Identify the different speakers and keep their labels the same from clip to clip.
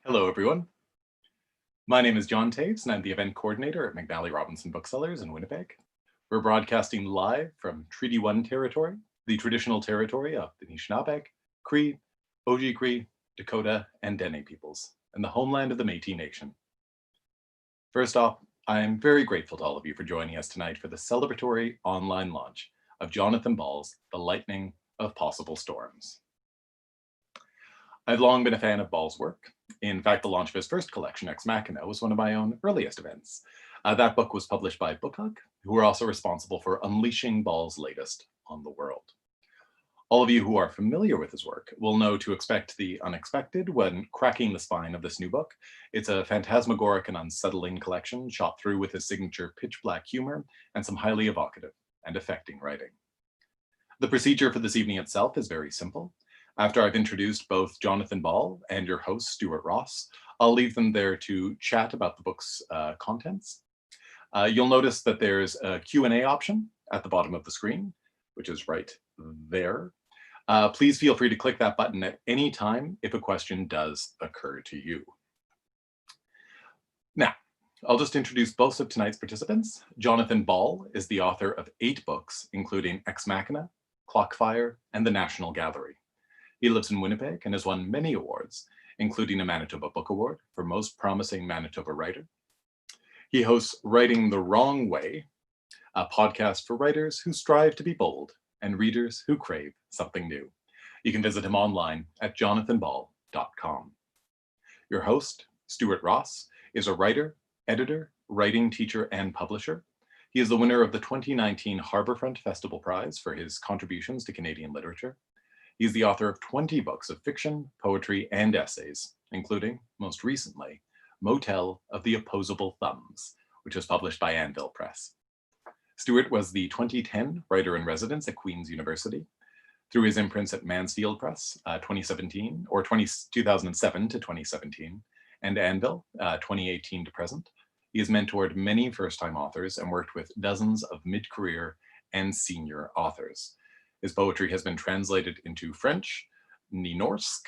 Speaker 1: Hello, everyone. My name is John Taves, and I'm the event coordinator at McNally Robinson Booksellers in Winnipeg. We're broadcasting live from Treaty 1 territory, the traditional territory of the Anishinaabe, Cree, Oji-Cree, Dakota, and Dene peoples, and the homeland of the Métis Nation. First off, I'm very grateful to all of you for joining us tonight for the celebratory online launch of Jonathan Ball's The Lightning of Possible Storms. I've long been a fan of Ball's work. In fact, the launch of his first collection, Ex Machina, was one of my own earliest events. That book was published by Bookhug, who are also responsible for unleashing Ball's latest on the world. All of you who are familiar with his work will know to expect the unexpected when cracking the spine of this new book. It's a phantasmagoric and unsettling collection shot through with his signature pitch black humor and some highly evocative and affecting writing. The procedure for this evening itself is very simple. After I've introduced both Jonathan Ball and your host, Stuart Ross, I'll leave them there to chat about the book's contents. You'll notice that there's a Q&A option at the bottom of the screen, which is right there. Please feel free to click that button at any time if a question does occur to you. Now, I'll just introduce both of tonight's participants. Jonathan Ball is the author of 8 books, including Ex Machina, Clockfire, and The National Gallery. He lives in Winnipeg and has won many awards, including a Manitoba Book Award for Most Promising Manitoba Writer. He hosts Writing the Wrong Way, a podcast for writers who strive to be bold and readers who crave something new. You can visit him online at jonathanball.com. Your host, Stuart Ross, is a writer, editor, writing teacher, and publisher. He is the winner of the 2019 Harbourfront Festival Prize for his contributions to Canadian literature. He's the author of 20 books of fiction, poetry, and essays, including, most recently, Motel of the Opposable Thumbs, which was published by Anvil Press. Stuart was the 2010 writer-in-residence at Queen's University. Through his imprints at Mansfield Press, 2007 to 2017, and Anvil, 2018 to present, he has mentored many first-time authors and worked with dozens of mid-career and senior authors. His poetry has been translated into French, Nynorsk,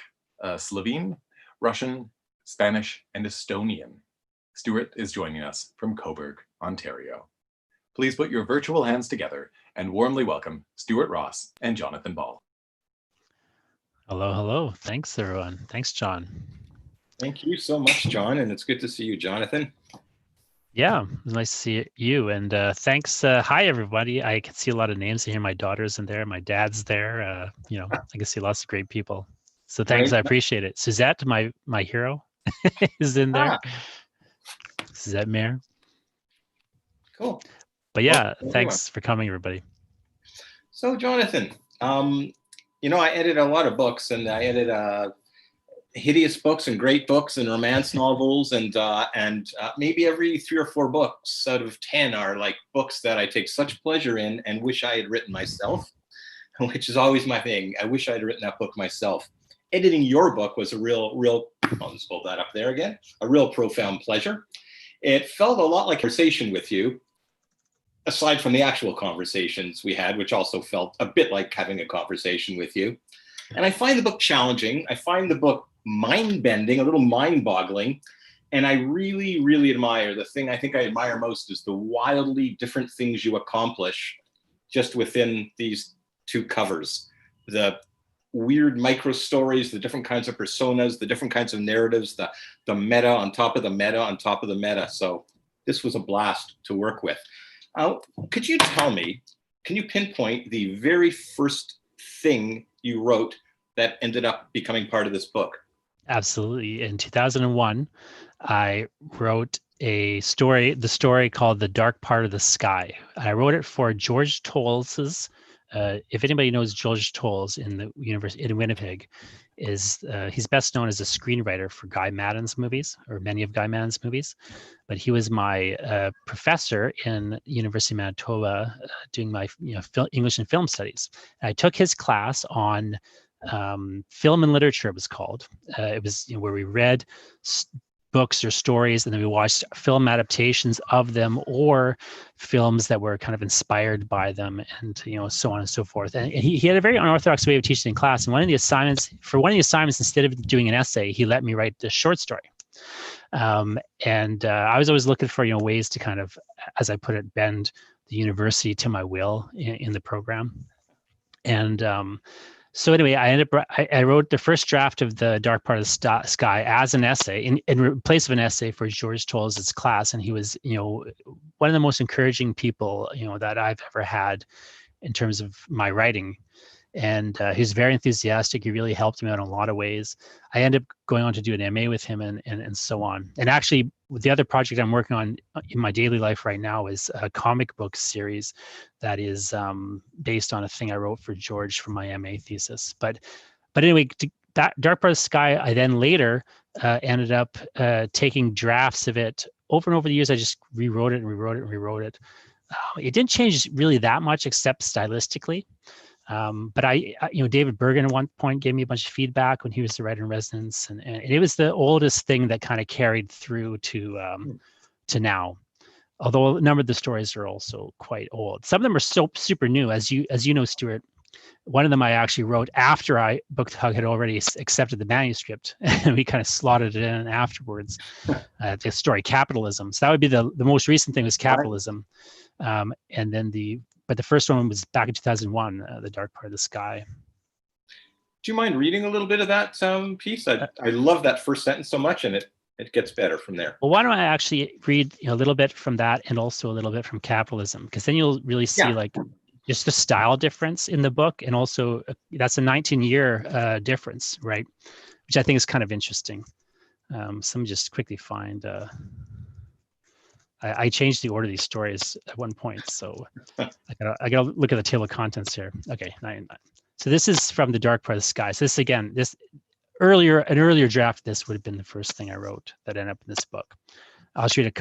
Speaker 1: Slovene, Russian, Spanish, and Estonian. Stuart is joining us from Cobourg, Ontario. Please put your virtual hands together and warmly welcome Stuart Ross and Jonathan Ball.
Speaker 2: Hello, hello. Thanks, everyone. Thanks, John.
Speaker 3: Thank you so much, John, and it's good to see you, Jonathan.
Speaker 2: Yeah, it's nice to see you. And thanks. Hi, everybody. I can see a lot of names here. My daughter's in there. My dad's there. I can see lots of great people. So thanks.
Speaker 3: Right.
Speaker 2: I appreciate it. Suzette, my hero, is in there. Suzette Mayer.
Speaker 3: Cool.
Speaker 2: But yeah, thanks for coming, everybody.
Speaker 3: So, Jonathan, I edit a lot of books, and I edit hideous books and great books and romance novels, and maybe every 3 or 4 books out of 10 are like books that I take such pleasure in and wish I had written myself, which is always my thing. I wish I had written that book myself. Editing your book was a real, I'll just hold that up there again, a real profound pleasure. It felt a lot like a conversation with you, aside from the actual conversations we had, which also felt a bit like having a conversation with you. And I find the book challenging. I find the book mind-bending, a little mind-boggling. And I really, really admire, the thing I think I admire most is the wildly different things you accomplish just within these 2 covers. The weird micro stories, the different kinds of personas, the different kinds of narratives, the meta on top of the meta on top of the meta. So this was a blast to work with. Could you tell me, can you pinpoint the very first thing you wrote that ended up becoming part of this book?
Speaker 2: Absolutely. In 2001, I wrote the story called The Dark Part of the Sky. I wrote it for George Tolls's. If anybody knows George Tolles in Winnipeg, he's best known as a screenwriter for Guy Maddin's movies, or many of Guy Maddin's movies. But he was my professor in University of Manitoba doing my English and film studies. And I took his class on film and literature, it was called. It was where we read books or stories, and then we watched film adaptations of them or films that were kind of inspired by them, and so on and so forth. And he had a very unorthodox way of teaching in class. And one of the assignments, instead of doing an essay, he let me write a short story. And I was always looking for ways to kind of, as I put it, bend the university to my will in the program. And so anyway, I wrote the first draft of The Dark Part of the Sky as an essay in place of an essay for George Toll's class. And he was, one of the most encouraging people, that I've ever had in terms of my writing. And he was very enthusiastic. He really helped me out in a lot of ways. I ended up going on to do an MA with him and so on. And actually, the other project I'm working on in my daily life right now is a comic book series that is based on a thing I wrote for George for my MA thesis. But anyway, that Dark Part of the Sky, I then later ended up taking drafts of it over and over the years. I just rewrote it and rewrote it and rewrote it. It didn't change really that much except stylistically. But I David Bergen at one point gave me a bunch of feedback when he was the writer in residence, and it was the oldest thing that kind of carried through to now. Although a number of the stories are also quite old. Some of them are so super new, as you know, Stuart. One of them I actually wrote after Book Hug had already accepted the manuscript, and we kind of slotted it in afterwards. The story Capitalism. So that would be the most recent thing was Capitalism, and then But the first one was back in 2001, The Dark Part of the Sky.
Speaker 3: Do you mind reading a little bit of that piece? I love that first sentence so much, and it gets better from there.
Speaker 2: Well, why don't I actually read a little bit from that and also a little bit from Capitalism, because then you'll really see like just the style difference in the book, and also that's a 19-year difference, right? Which I think is kind of interesting. So let me just quickly find. I changed the order of these stories at one point, so I gotta look at the table of contents here. Okay, 9. So this is from The Dark Part of the Sky. So an earlier draft of this would have been the first thing I wrote that ended up in this book. I'll just read a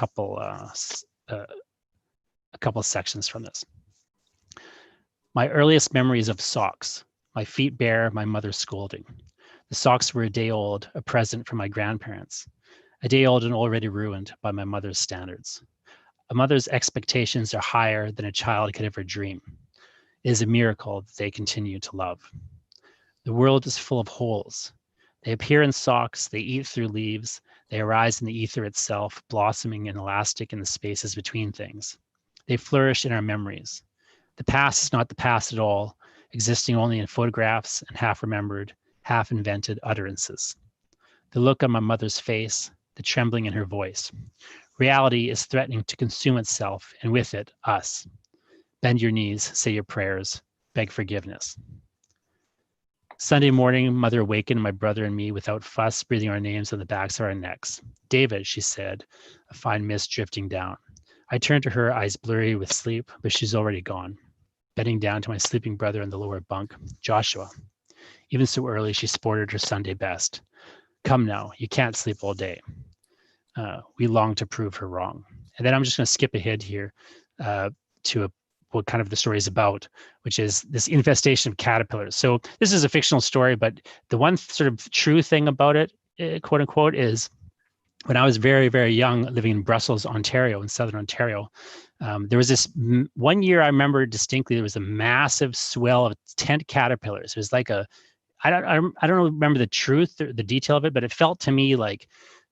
Speaker 2: couple sections from this. My earliest memories of socks. My feet bare, my mother scolding. The socks were a day old, a present from my grandparents. A day old and already ruined by my mother's standards. A mother's expectations are higher than a child could ever dream. It is a miracle that they continue to love. The world is full of holes. They appear in socks, they eat through leaves, they arise in the ether itself, blossoming and elastic in the spaces between things. They flourish in our memories. The past is not the past at all, existing only in photographs and half-remembered, half-invented utterances. The look on my mother's face, the trembling in her voice. Reality is threatening to consume itself, and with it, us. Bend your knees, say your prayers, beg forgiveness. Sunday morning, mother awakened my brother and me without fuss, breathing our names on the backs of our necks. David, she said, a fine mist drifting down. I turned to her, eyes blurry with sleep, but she's already gone. Bending down to my sleeping brother in the lower bunk, Joshua. Even so early, she sported her Sunday best. Come now, you can't sleep all day. We long to prove her wrong. And then I'm just going to skip ahead here to what kind of the story is about, which is this infestation of caterpillars. So this is a fictional story, but the one sort of true thing about it, quote unquote, is when I was very, very young, living in Brussels, Ontario, in Southern Ontario, there was this one year I remember distinctly, there was a massive swell of tent caterpillars. It was like I don't remember the truth, the detail of it, but it felt to me like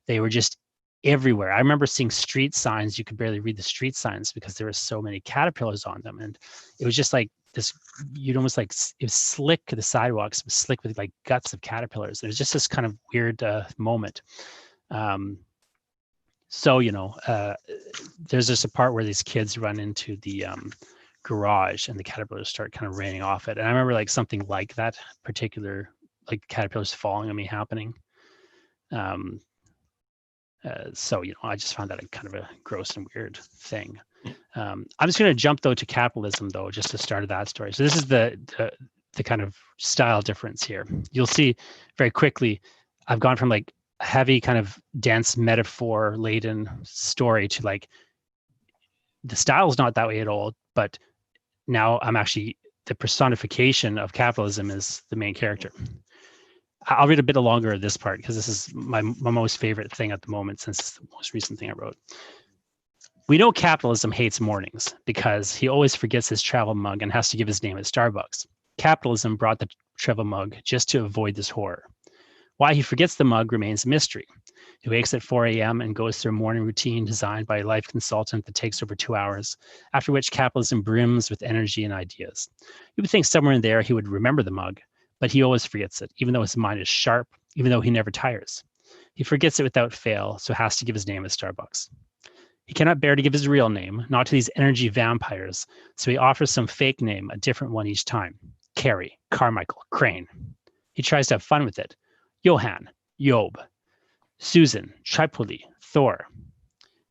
Speaker 2: they were just everywhere. I remember seeing street signs. You could barely read the street signs because there were so many caterpillars on them. And it was just like this, you'd almost like, it was slick, the sidewalks was slick with like guts of caterpillars. It was just this kind of weird moment. So, there's just a part where these kids run into the garage and the caterpillars start kind of raining off it. And I remember like something like that particular, like caterpillars falling on me happening. So, I just found that a kind of a gross and weird thing. I'm just going to jump though to Capitalism though, just to start that story. So this is the kind of style difference here. You'll see very quickly, I've gone from like a heavy kind of dense metaphor laden story to like, the style is not that way at all, but now I'm actually, the personification of capitalism is the main character. I'll read a bit longer of this part because this is my most favorite thing at the moment since it's the most recent thing I wrote. We know capitalism hates mornings because he always forgets his travel mug and has to give his name at Starbucks. Capitalism brought the travel mug just to avoid this horror. Why he forgets the mug remains a mystery. He wakes at 4 a.m. and goes through a morning routine designed by a life consultant that takes over 2 hours, after which capitalism brims with energy and ideas. You would think somewhere in there he would remember the mug, but he always forgets it, even though his mind is sharp, even though he never tires. He forgets it without fail, so has to give his name at Starbucks. He cannot bear to give his real name, not to these energy vampires, so he offers some fake name, a different one each time. Carey, Carmichael, Crane. He tries to have fun with it. Johann, Job, Susan, Tripoli, Thor.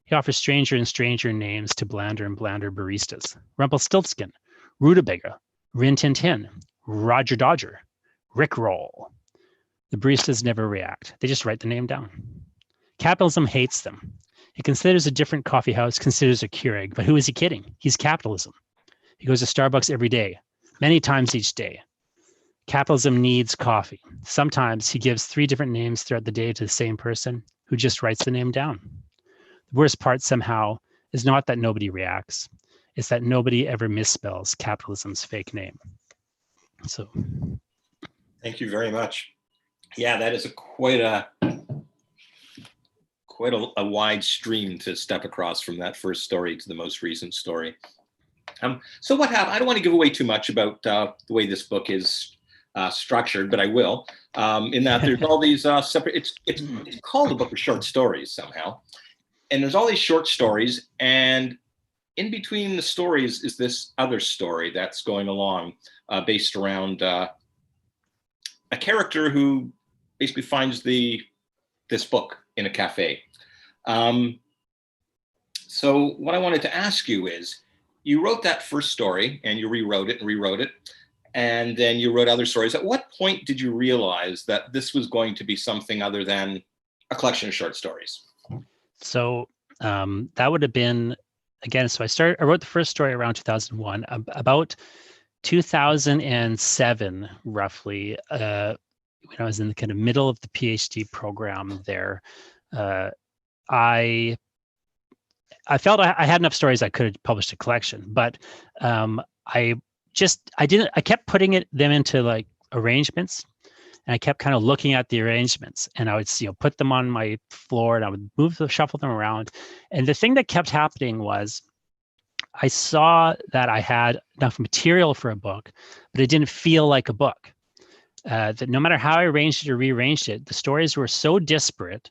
Speaker 2: He offers stranger and stranger names to blander and blander baristas. Rumpelstiltskin, Rutabaga, Rin Tin Tin, Roger Dodger, Rick Roll. The baristas never react. They just write the name down. Capitalism hates them. He considers a different coffee house, considers a Keurig, but who is he kidding? He's capitalism. He goes to Starbucks every day, many times each day. Capitalism needs coffee. Sometimes he gives 3 different names throughout the day to the same person who just writes the name down. The worst part somehow is not that nobody reacts. It's that nobody ever misspells capitalism's fake name. So.
Speaker 3: Thank you very much. Yeah, that is quite a wide stream to step across from that first story to the most recent story. So what happened? I don't want to give away too much about the way this book is structured, but I will. In that there's all these separate. It's called a book of short stories somehow, and there's all these short stories, and in between the stories is this other story that's going along, based around a character who basically finds this book in a cafe. So what I wanted to ask you is, you wrote that first story and you rewrote it, and then you wrote other stories. At what point did you realize that this was going to be something other than a collection of short stories?
Speaker 2: So that would have been, again, so I wrote the first story around 2001. About 2007, roughly, when I was in the kind of middle of the PhD program there, I felt I had enough stories I could have published a collection, but I kept putting them into like arrangements, and I kept kind of looking at the arrangements, and I would put them on my floor, and I would shuffle them around. And the thing that kept happening was I saw that I had enough material for a book, but it didn't feel like a book. That no matter how I arranged it or rearranged it, the stories were so disparate.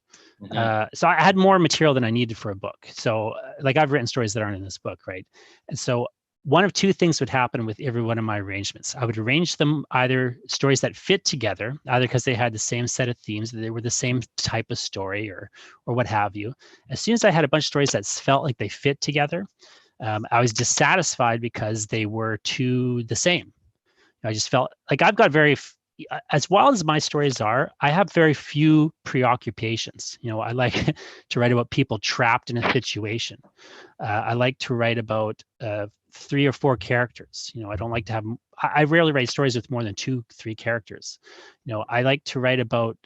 Speaker 2: So I had more material than I needed for a book. So like I've written stories that aren't in this book, right? And so one of 2 things would happen with every one of my arrangements. I would arrange them either stories that fit together, either because they had the same set of themes, they were the same type of story or what have you. As soon as I had a bunch of stories that felt like they fit together, I was dissatisfied because they were too the same. I just felt like I've got as wild as my stories are, I have very few preoccupations. I like to write about people trapped in a situation. I like to write about 3 or 4 characters. I don't like to have, I rarely write stories with more than 2, 3 characters. I like to write about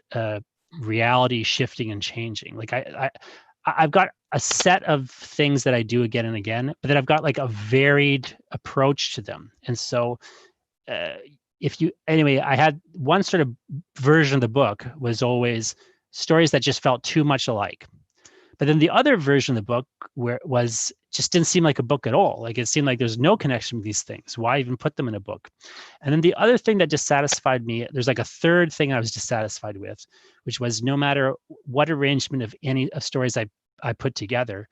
Speaker 2: reality shifting and changing. Like I've got a set of things that I do again and again, but then I've got like a varied approach to them. And so, I had one sort of version of the book was always stories that just felt too much alike. But then the other version of the book just didn't seem like a book at all. Like it seemed like there's no connection with these things. Why even put them in a book? And then the other thing that dissatisfied me, there's like a third thing I was dissatisfied with, which was no matter what arrangement of any of stories I put together,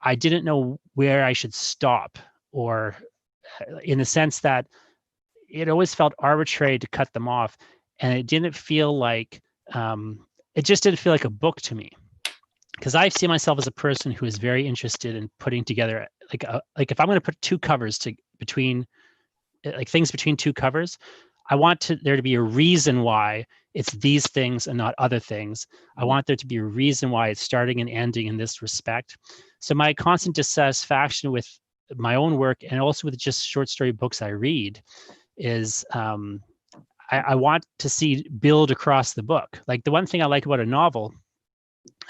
Speaker 2: I didn't know where I should stop, or in the sense that it always felt arbitrary to cut them off, and it didn't feel like it just didn't feel like a book to me, because I see myself as a person who is very interested in putting together like if I'm going to put 2 covers between things between 2 covers, I want there to be a reason why it's these things and not other things. I want there to be a reason why it's starting and ending in this respect. So my constant dissatisfaction with my own work, and also with just short story books I read, is I want to see build across the book. Like the one thing I like about a novel,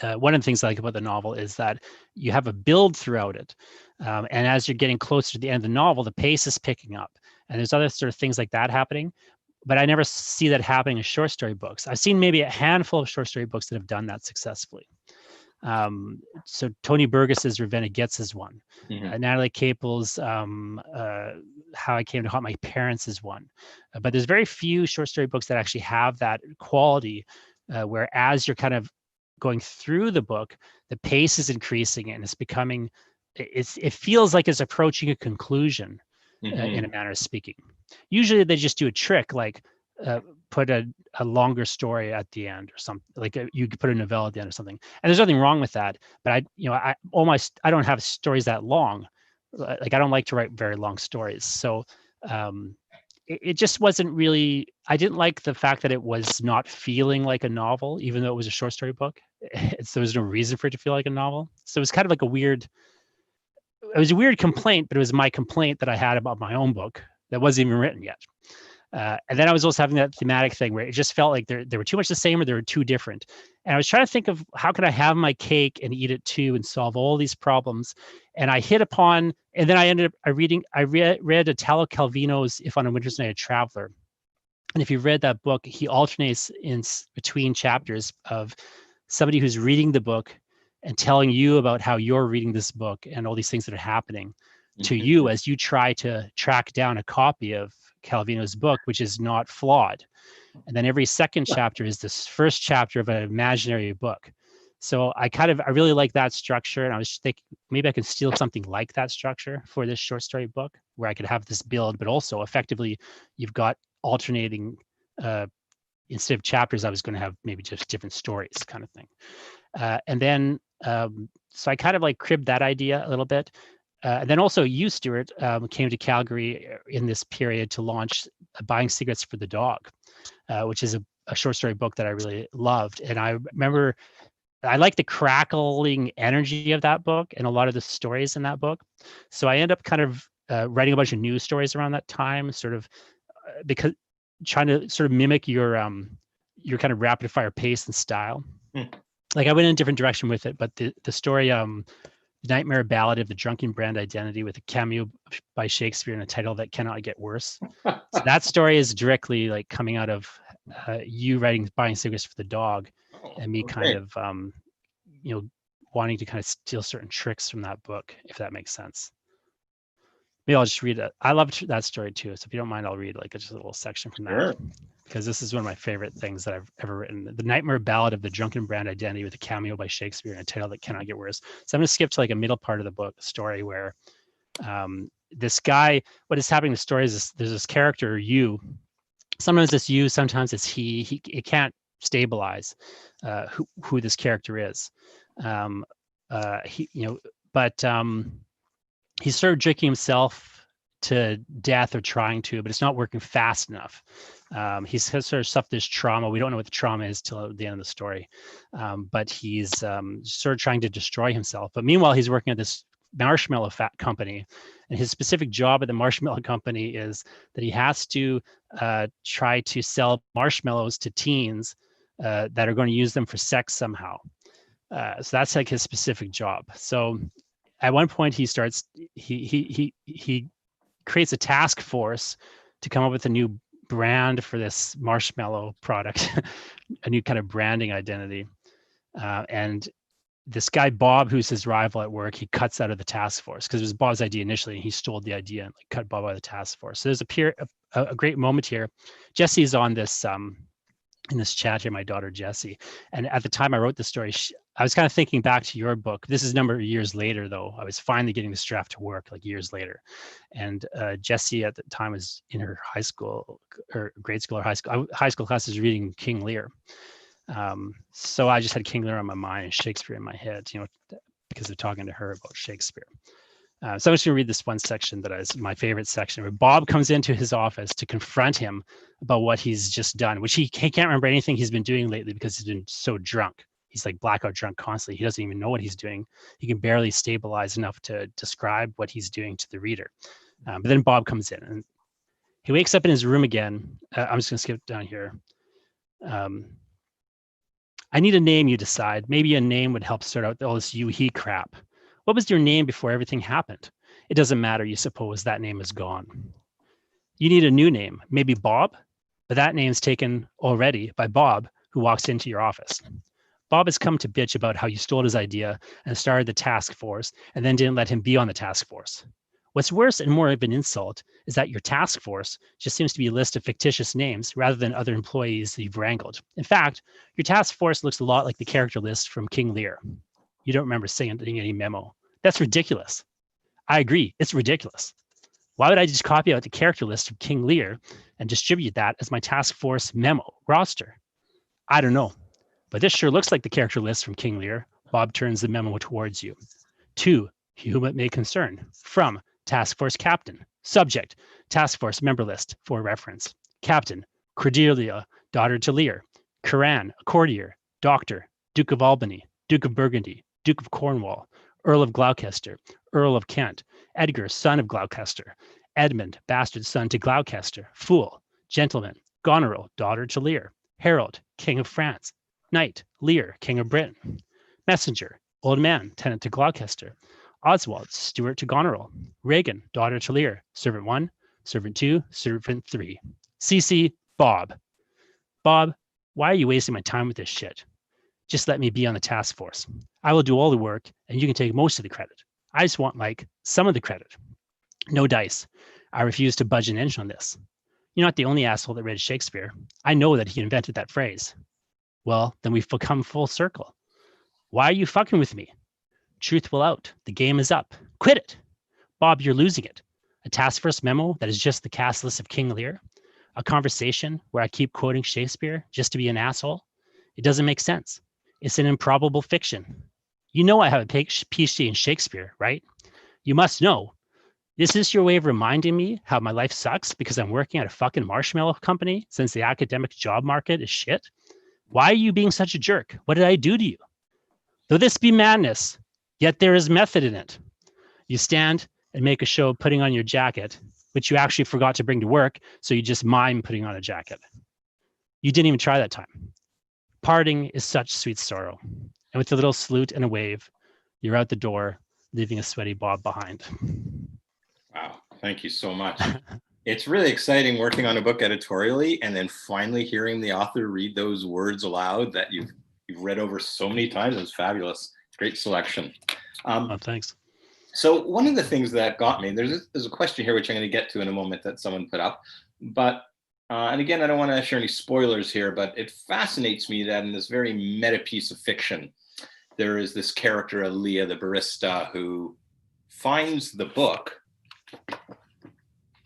Speaker 2: one of the things I like about the novel is that you have a build throughout it. And as you're getting closer to the end of the novel, the pace is picking up. And there's other sort of things like that happening. But I never see that happening in short story books. I've seen maybe a handful of short story books that have done that successfully. So Tony Burgess's Ravenna Gets is one. Natalie Capel's How I Came to Haunt My Parents is one. But there's very few short story books that actually have that quality where as you're kind of going through the book, the pace is increasing and it's becoming, it feels like it's approaching a conclusion in a manner of speaking. Usually they just do a trick like put a longer story at the end or something, like you could put a novella at the end or something. And there's nothing wrong with that, but I don't have stories that long. Like I don't like to write very long stories. So it just wasn't really, I didn't like the fact that it was not feeling like a novel, even though it was a short story book. There was no reason for it to feel like a novel. So it was kind of like it was a weird complaint, but it was my complaint that I had about my own book that wasn't even written yet. And then I was also having that thematic thing where it just felt like they were too much the same or they were too different. And I was trying to think of how could I have my cake and eat it too and solve all these problems. And I hit upon, and then I ended up read Italo Calvino's If on a Winter's Night a Traveler. And if you've read that book, he alternates in between chapters of somebody who's reading the book and telling you about how you're reading this book and all these things that are happening to you as you try to track down a copy of Calvino's book, which is not flawed. And then every second chapter is this first chapter of an imaginary book. So I really like that structure. And I was thinking maybe I could steal something like that structure for this short story book where I could have this build, but also effectively you've got alternating, instead of chapters, I was going to have maybe just different stories kind of thing. And then, so I kind of like cribbed that idea a little bit. And then also you, Stuart, came to Calgary in this period to launch Buying Cigarettes for the Dog, which is a short story book that I really loved. And I remember I like the crackling energy of that book and a lot of the stories in that book. So I end up kind of writing a bunch of news stories around that time, sort of because trying to sort of mimic your kind of rapid fire pace and style. Like I went in a different direction with it, but the story, Nightmare Ballad of the Drunken Brand Identity, with a cameo by Shakespeare and a title that cannot get worse. So that story is directly like coming out of you writing Buying Cigarettes for the Dog, and me kind of wanting to kind of steal certain tricks from that book, if that makes sense. Maybe I'll just read it. I loved that story too. So if you don't mind, I'll read like just a little section from that. Because this is one of my favorite things that I've ever written. The Nightmare Ballad of the Drunken Brand Identity, with a cameo by Shakespeare and a title that cannot get worse. So I'm going to skip to like a middle part of the book, story where this guy, what is happening in the story is there's this character, you. Sometimes it's you, sometimes it's he. It can't stabilize who this character is. He's sort of drinking himself to death or trying to, but it's not working fast enough. He's sort of suffered this trauma. We don't know what the trauma is till the end of the story, but he's sort of trying to destroy himself. But meanwhile, he's working at this marshmallow fat company, and his specific job at the marshmallow company is that he has to try to sell marshmallows to teens that are going to use them for sex somehow. So that's like his specific job. So at one point he creates a task force to come up with a new brand for this marshmallow product, a new kind of branding identity. And this guy, Bob, who's his rival at work, he cuts out of the task force because it was Bob's idea initially, and he stole the idea and like cut Bob out of the task force. So there's a great moment here. Jesse's on this in this chat here, my daughter Jessie. And at the time I wrote the story, I was kind of thinking back to your book. This is a number of years later, though. I was finally getting this draft to work like years later. And Jessie at the time was in her high school or grade school or high school class is reading King Lear. So I just had King Lear on my mind and Shakespeare in my head, because they're talking to her about Shakespeare. So I'm just going to read this one section that is my favorite section, where Bob comes into his office to confront him about what he's just done, which he can't remember anything he's been doing lately because he's been so drunk. He's like blackout drunk constantly. He doesn't even know what he's doing. He can barely stabilize enough to describe what he's doing to the reader. But then Bob comes in and He wakes up in his room again. I'm just going to skip down here. I need a name, you decide. Maybe a name would help sort out all this you, he crap. What was your name before everything happened? It doesn't matter, you suppose. That name is gone. You need a new name, maybe Bob, but that name's taken already by Bob, who walks into your office. Bob has come to bitch about how you stole his idea and started the task force and then didn't let him be on the task force. What's worse and more of an insult is that your task force just seems to be a list of fictitious names rather than other employees that you've wrangled. In fact, your task force looks a lot like the character list from King Lear. You don't remember sending any memo. That's ridiculous. I agree, it's ridiculous. Why would I just copy out the character list from King Lear and distribute that as my task force memo roster? I don't know, but this sure looks like the character list from King Lear. Bob turns the memo towards you. To whom it may concern, from Task Force Captain. Subject, Task Force member list for reference. Captain, Cordelia, daughter to Lear. Curran, a courtier. Doctor, Duke of Albany, Duke of Burgundy, Duke of Cornwall, Earl of Gloucester, Earl of Kent. Edgar, son of Gloucester. Edmund, bastard son to Gloucester. Fool, gentleman. Goneril, daughter to Lear. Harold, King of France. Knight, Lear, King of Britain. Messenger, old man, tenant to Gloucester. Oswald, Stewart to Goneril. Reagan, daughter to Lear. Servant 1, Servant 2, Servant 3. CC, Bob. Bob, why are you wasting my time with this shit? Just let me be on the task force. I will do all the work and you can take most of the credit. I just want like some of the credit. No dice. I refuse to budge an inch on this. You're not the only asshole that read Shakespeare. I know that he invented that phrase. Well, then we've become full circle. Why are you fucking with me? Truth will out. The game is up. Quit it. Bob, you're losing it. A task force memo that is just the cast list of King Lear. A conversation where I keep quoting Shakespeare just to be an asshole. It doesn't make sense. It's an improbable fiction. You know I have a PhD in Shakespeare, right? You must know. This is your way of reminding me how my life sucks because I'm working at a fucking marshmallow company since the academic job market is shit? Why are you being such a jerk? What did I do to you? Though this be madness, yet there is method in it. You stand and make a show of putting on your jacket, which you actually forgot to bring to work, so you just mime putting on a jacket. You didn't even try that time. Parting is such sweet sorrow. And with a little salute and a wave, you're out the door, leaving a sweaty Bob behind.
Speaker 3: Wow, thank you so much. It's really exciting working on a book editorially and then finally hearing the author read those words aloud that you've read over so many times. It's fabulous. Great selection.
Speaker 2: Thanks.
Speaker 3: So one of the things that got me, there's a question here which I'm going to get to in a moment that someone put up, but and again, I don't want to share any spoilers here, but it fascinates me that in this very meta piece of fiction, there is this character, Aaliyah, the barista, who finds the book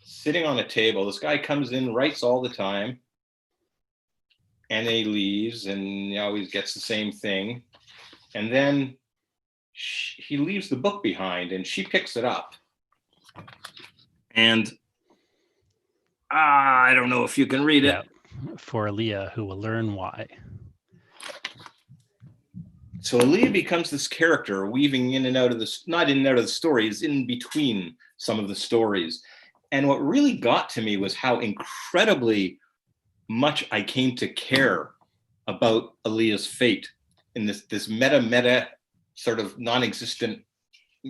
Speaker 3: sitting on a table. This guy comes in, writes all the time, and then he leaves and he always gets the same thing. And then he leaves the book behind and she picks it up. And I don't know if you can read it.
Speaker 2: Yeah, for Aaliyah, who will learn why.
Speaker 3: So Aaliyah becomes this character weaving in and out of this, not in and out of the stories, in between some of the stories. And what really got to me was how incredibly much I came to care about Aaliyah's fate in this meta sort of non-existent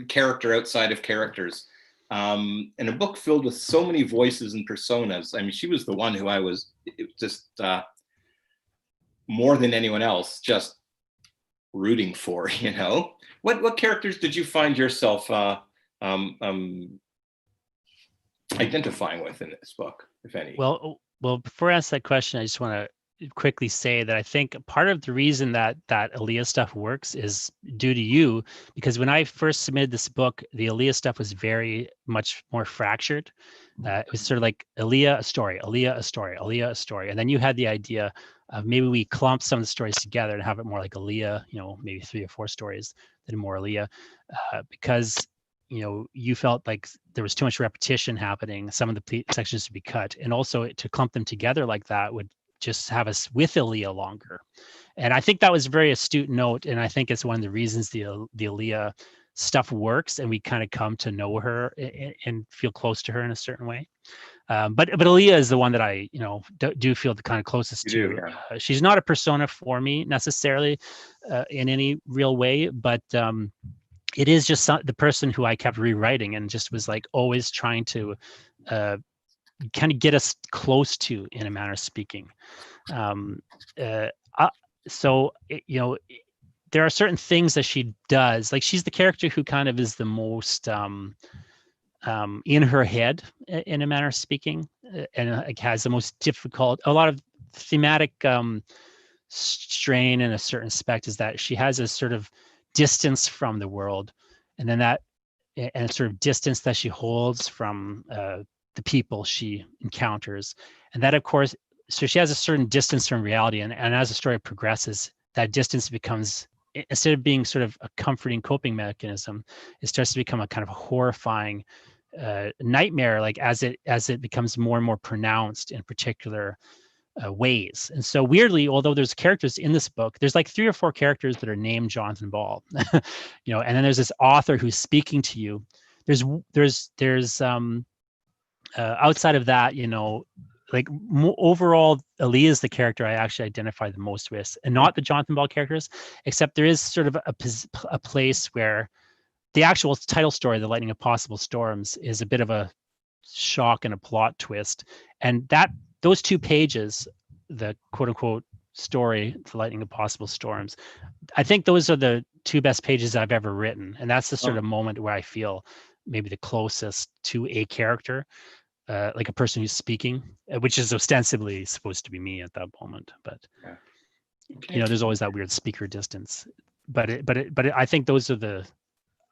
Speaker 3: character outside of characters. And a book filled with so many voices and personas. I mean, she was the one who I was just more than anyone else, just rooting for, you know? What characters did you find yourself identifying with in this book, if any?
Speaker 2: Well, before I ask that question, I just want to quickly say that I think part of the reason that Aaliyah stuff works is due to you, because when I first submitted this book, the Aaliyah stuff was very much more fractured. It was sort of like Aaliyah, a story, Aaliyah, a story, Aaliyah, a story. And then you had the idea of maybe we clump some of the stories together and have it more like Aaliyah, you know, maybe 3 or 4 stories, then more Aaliyah, because you know, you felt like there was too much repetition happening. Some of the sections to be cut, and also to clump them together like that would just have us with Aaliyah longer. And I think that was a very astute note. And I think it's one of the reasons the Aaliyah stuff works and we kind of come to know her and feel close to her in a certain way. But Aaliyah is the one that I do feel the kind of closest
Speaker 3: You
Speaker 2: to.
Speaker 3: do, yeah.
Speaker 2: She's not a persona for me necessarily in any real way, but it is just the person who I kept rewriting and just was like always trying to kind of get us close to, in a manner of speaking. So there are certain things that she does. Like she's the character who kind of is the most in her head, in a manner of speaking, and like has the most difficult. A lot of thematic strain in a certain aspect is that she has a sort of distance from the world, and then that and sort of distance that she holds from the people she encounters, and that of course, so she has a certain distance from reality, and as the story progresses, that distance becomes, instead of being sort of a comforting coping mechanism, it starts to become a kind of horrifying nightmare, like as it becomes more and more pronounced in particular ways. And so weirdly, although there's characters in this book, there's like 3 or 4 characters that are named Jonathan Ball, and then there's this author who's speaking to you. There's outside of that, like overall, Aaliyah is the character I actually identify the most with, and not the Jonathan Ball characters, except there is sort of a place where the actual title story, The Lightning of Possible Storms, is a bit of a shock and a plot twist. And those 2 pages, the quote unquote story, The Lightning of Possible Storms, I think those are the 2 best pages I've ever written. And that's the sort of moment where I feel maybe the closest to a character, like a person who's speaking, which is ostensibly supposed to be me at that moment. But
Speaker 3: Okay.
Speaker 2: there's always that weird speaker distance. But I think those are the,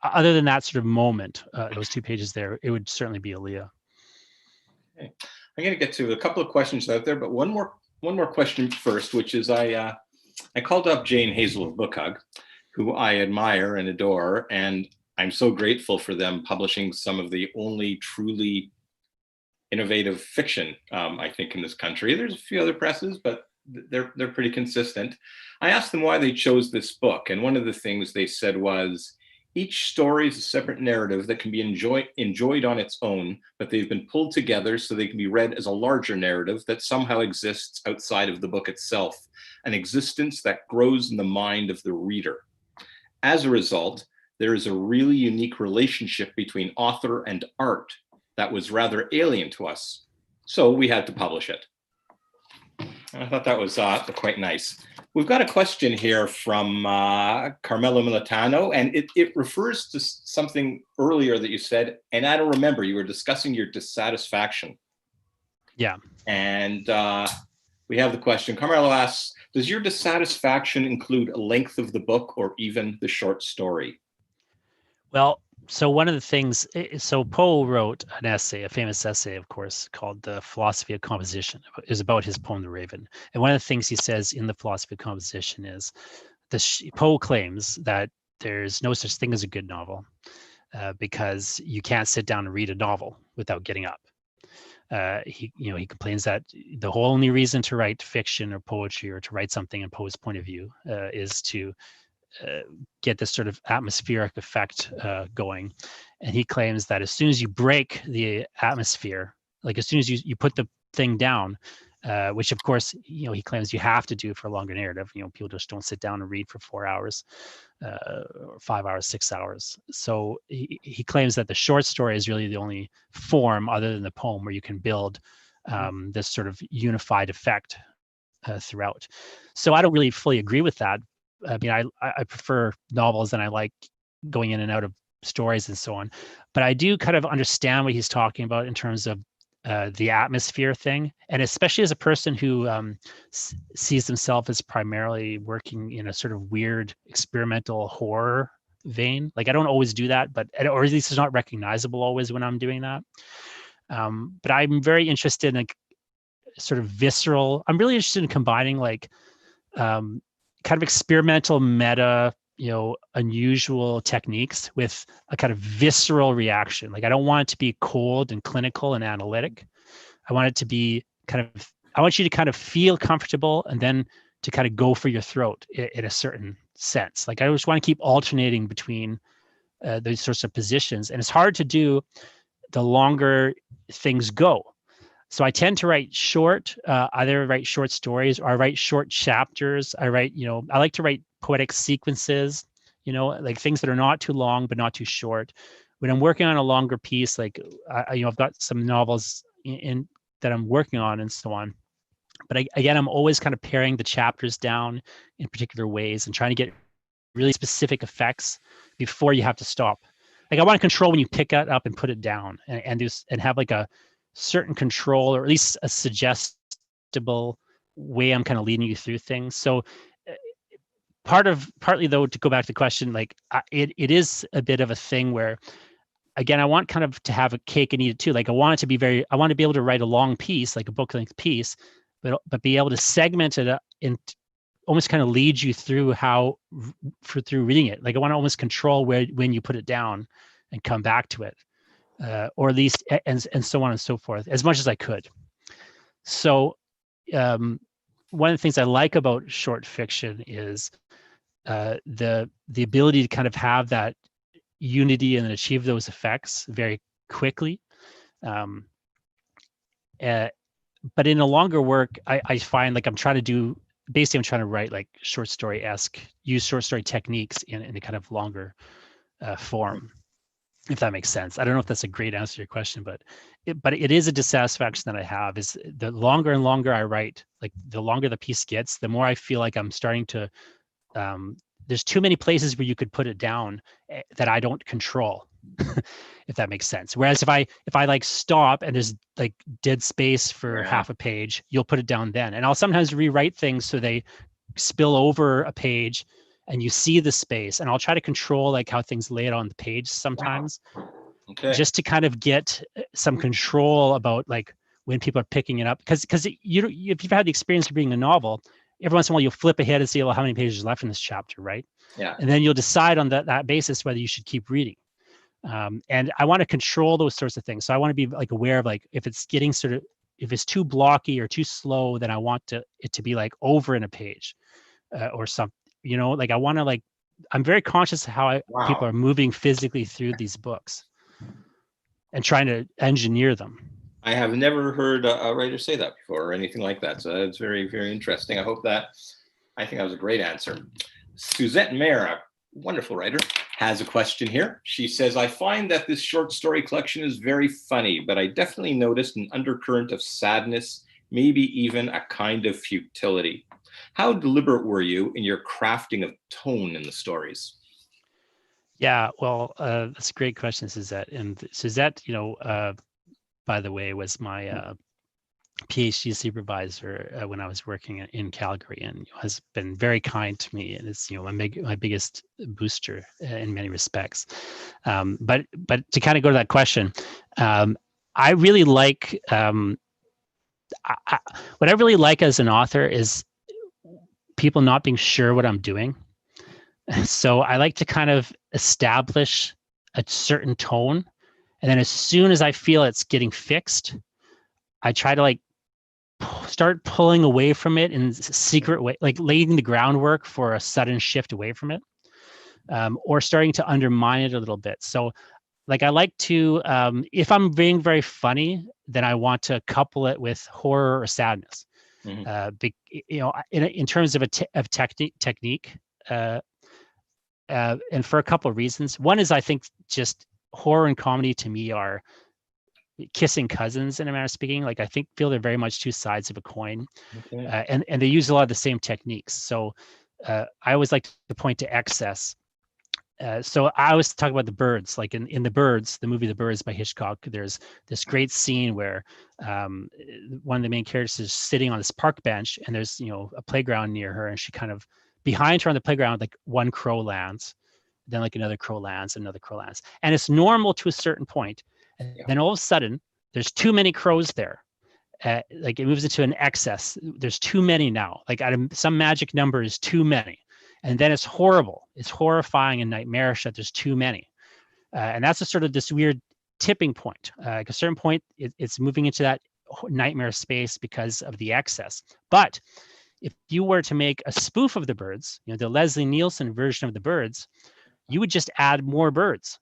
Speaker 2: other than that sort of moment, those 2 pages there, it would certainly be Aaliyah.
Speaker 3: Okay. I'm going to get to a couple of questions out there, but one more question first, which is I called up Jane Hazel of Book Hug, who I admire and adore, and I'm so grateful for them publishing some of the only truly innovative fiction, I think, in this country. There's a few other presses, but they're pretty consistent. I asked them why they chose this book, and one of the things they said was, each story is a separate narrative that can be enjoyed on its own, but they've been pulled together so they can be read as a larger narrative that somehow exists outside of the book itself, an existence that grows in the mind of the reader. As a result, there is a really unique relationship between author and art that was rather alien to us, so we had to publish it. I thought that was quite nice. We've got a question here from Carmelo Militano, and it refers to something earlier that you said, and I don't remember, you were discussing your dissatisfaction.
Speaker 2: Yeah.
Speaker 3: And we have the question. Carmelo asks, does your dissatisfaction include length of the book or even the short story?
Speaker 2: Well, so one of the things, so Poe wrote an essay, a famous essay, of course, called The Philosophy of Composition. It was about his poem, The Raven. And one of the things he says in The Philosophy of Composition is, Poe claims that there's no such thing as a good novel because you can't sit down and read a novel without getting up. He complains that the whole only reason to write fiction or poetry or to write something in Poe's point of view is to get this sort of atmospheric effect going. And he claims that as soon as you break the atmosphere, like as soon as you put the thing down, which of course, he claims you have to do for a longer narrative. People just don't sit down and read for 4 hours, or 5 hours, 6 hours. So he claims that the short story is really the only form other than the poem where you can build this sort of unified effect throughout. So I don't really fully agree with that. I mean, I prefer novels and I like going in and out of stories and so on. But I do kind of understand what he's talking about in terms of the atmosphere thing. And especially as a person who sees himself as primarily working in a sort of weird experimental horror vein. Like I don't always do that, or at least it's not recognizable always when I'm doing that. But I'm very interested in sort of visceral, I'm really interested in combining like kind of experimental meta, unusual techniques with a kind of visceral reaction. Like I don't want it to be cold and clinical and analytic. I want it to be I want you to kind of feel comfortable and then to kind of go for your throat in a certain sense. Like I just want to keep alternating between those sorts of positions. And it's hard to do the longer things go. So I tend to write short, either write short stories or I write short chapters. I like to write poetic sequences, like things that are not too long, but not too short. When I'm working on a longer piece, like, I've got some novels in that I'm working on and so on. But again, I'm always kind of paring the chapters down in particular ways and trying to get really specific effects before you have to stop. Like I want to control when you pick it up and put it down, and have like a certain control, or at least a suggestible way I'm kind of leading you through things. So partly though, to go back to the question, like it is a bit of a thing where, again, I want kind of to have a cake and eat it too. Like I want to be able to write a long piece, like a book length piece, but be able to segment it up and almost kind of lead you through through reading it. Like I want to almost control when you put it down and come back to it. Or at least, and so on and so forth, as much as I could. So one of the things I like about short fiction is the ability to kind of have that unity and achieve those effects very quickly. But in a longer work, I find like I'm trying to write like short story-esque, use short story techniques in a kind of longer form. If that makes sense. I don't know if that's a great answer to your question, but it is a dissatisfaction that I have, is the longer and longer I write, like the longer the piece gets, the more I feel like I'm starting to, there's too many places where you could put it down that I don't control, if that makes sense. Whereas if I like stop and there's like dead space for half a page, you'll put it down then. And I'll sometimes rewrite things so they spill over a page and you see the space, and I'll try to control like how things lay it on the page sometimes, just to kind of get some control about like when people are picking it up. Because if you've had the experience of reading a novel, every once in a while you'll flip ahead and see, well, how many pages left in this chapter, right?
Speaker 3: Yeah.
Speaker 2: And then you'll decide on that basis whether you should keep reading. And I want to control those sorts of things. So I want to be like aware of like if it's getting if it's too blocky or too slow, then I want it to be like over in a page or something. Like I want to like, I'm very conscious of how people are moving physically through these books and trying to engineer them.
Speaker 3: I have never heard a writer say that before or anything like that. So that's very, very interesting. I think that was a great answer. Suzette Mayer, a wonderful writer, has a question here. She says, I find that this short story collection is very funny, but I definitely noticed an undercurrent of sadness, maybe even a kind of futility. How deliberate were you in your crafting of tone in the stories?
Speaker 2: Yeah, well, that's a great question, Suzette. And Suzette, by the way, was my PhD supervisor when I was working in Calgary, and has been very kind to me, and it's my biggest booster in many respects. But to kind of go to that question, I really like what I really like as an author is people not being sure what I'm doing. So I like to kind of establish a certain tone, and then as soon as I feel it's getting fixed, I try to like start pulling away from it in a secret way, like laying the groundwork for a sudden shift away from it, or starting to undermine it a little bit. So like I like to, if I'm being very funny, then I want to couple it with horror or sadness. In terms of technique, and for a couple of reasons. One is I think just horror and comedy to me are kissing cousins in a manner of speaking. Like I feel they're very much two sides of a coin, and they use a lot of the same techniques. So I always like to point to excess. So I always talk about the birds, like in The Birds, the movie The Birds by Hitchcock. There's this great scene where one of the main characters is sitting on this park bench, and there's a playground near her, and she kind of behind her on the playground, like one crow lands, then like another crow lands, another crow lands, and it's normal to a certain point. And then all of a sudden, there's too many crows there. Like it moves into an excess. There's too many now. Like some magic number is too many. And then it's horrible. It's horrifying and nightmarish that there's too many. And that's a sort of this weird tipping point. At a certain point, it's moving into that nightmare space because of the excess. But if you were to make a spoof of The Birds, the Leslie Nielsen version of The Birds, you would just add more birds.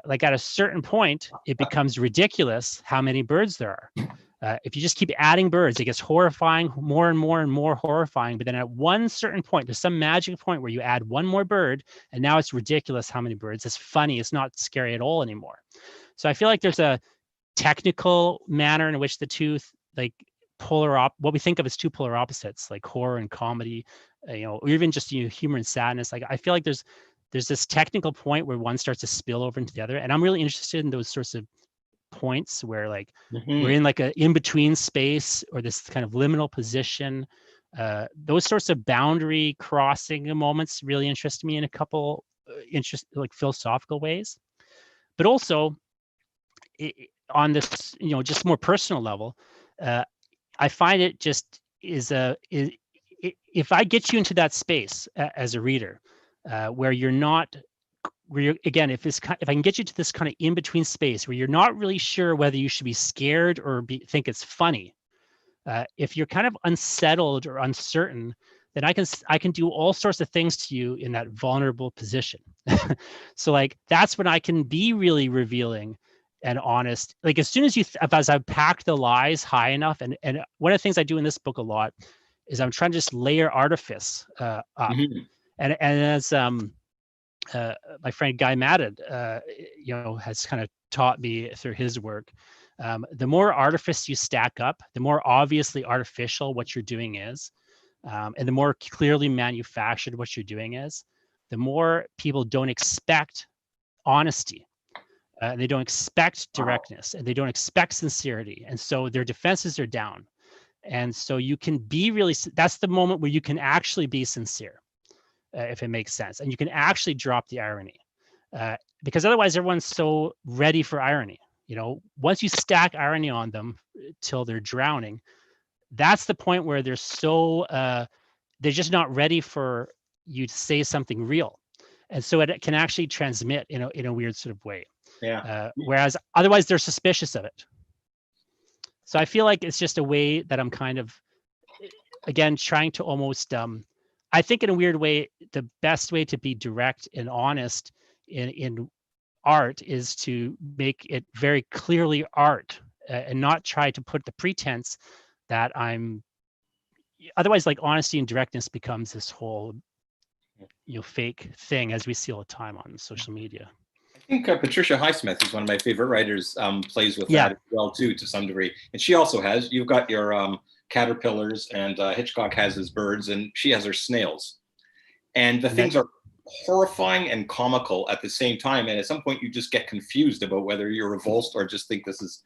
Speaker 2: Like at a certain point, it becomes ridiculous how many birds there are. If you just keep adding birds, it gets horrifying, more and more and more horrifying. But then at one certain point, there's some magic point where you add one more bird, and now it's ridiculous how many birds. It's funny. It's not scary at all anymore. So I feel like there's a technical manner in which the two like what we think of as two polar opposites, like horror and comedy, or even just humor and sadness. Like I feel like there's this technical point where one starts to spill over into the other, and I'm really interested in those sorts of points where like we're in like a in-between space or this kind of liminal position. Those sorts of boundary crossing moments really interest me in a couple like philosophical ways, but also on this just more personal level. I find it just if I get you into that space as a reader, where you're not, again, if I can get you to this kind of in-between space where you're not really sure whether you should be scared or think it's funny, if you're kind of unsettled or uncertain, then I can do all sorts of things to you in that vulnerable position. So like that's when I can be really revealing and honest. Like as soon as as I've packed the lies high enough, and one of the things I do in this book a lot is I'm trying to just layer artifice up. And as my friend Guy Madded, has kind of taught me through his work, the more artifice you stack up, the more obviously artificial what you're doing is, and the more clearly manufactured what you're doing is, the more people don't expect honesty. And they don't expect directness, and they don't expect sincerity. And so their defenses are down. And so you can be that's the moment where you can actually be sincere, if it makes sense. And you can actually drop the irony, because otherwise everyone's so ready for irony. Once you stack irony on them till they're drowning, that's the point where they're they're just not ready for you to say something real. And so it can actually transmit in a weird sort of way.
Speaker 3: Yeah.
Speaker 2: Whereas otherwise they're suspicious of it. So I feel like it's just a way that I'm kind of, again, trying to almost, I think in a weird way, the best way to be direct and honest in art is to make it very clearly art, and not try to put the pretense that otherwise like honesty and directness becomes this whole, fake thing, as we see all the time on social media.
Speaker 3: I think Patricia Highsmith, who's one of my favorite writers, plays with that as well too, to some degree. And she also you've got your caterpillars, and Hitchcock has his birds, and she has her snails. And the things are horrifying and comical at the same time. And at some point you just get confused about whether you're revulsed or just think this is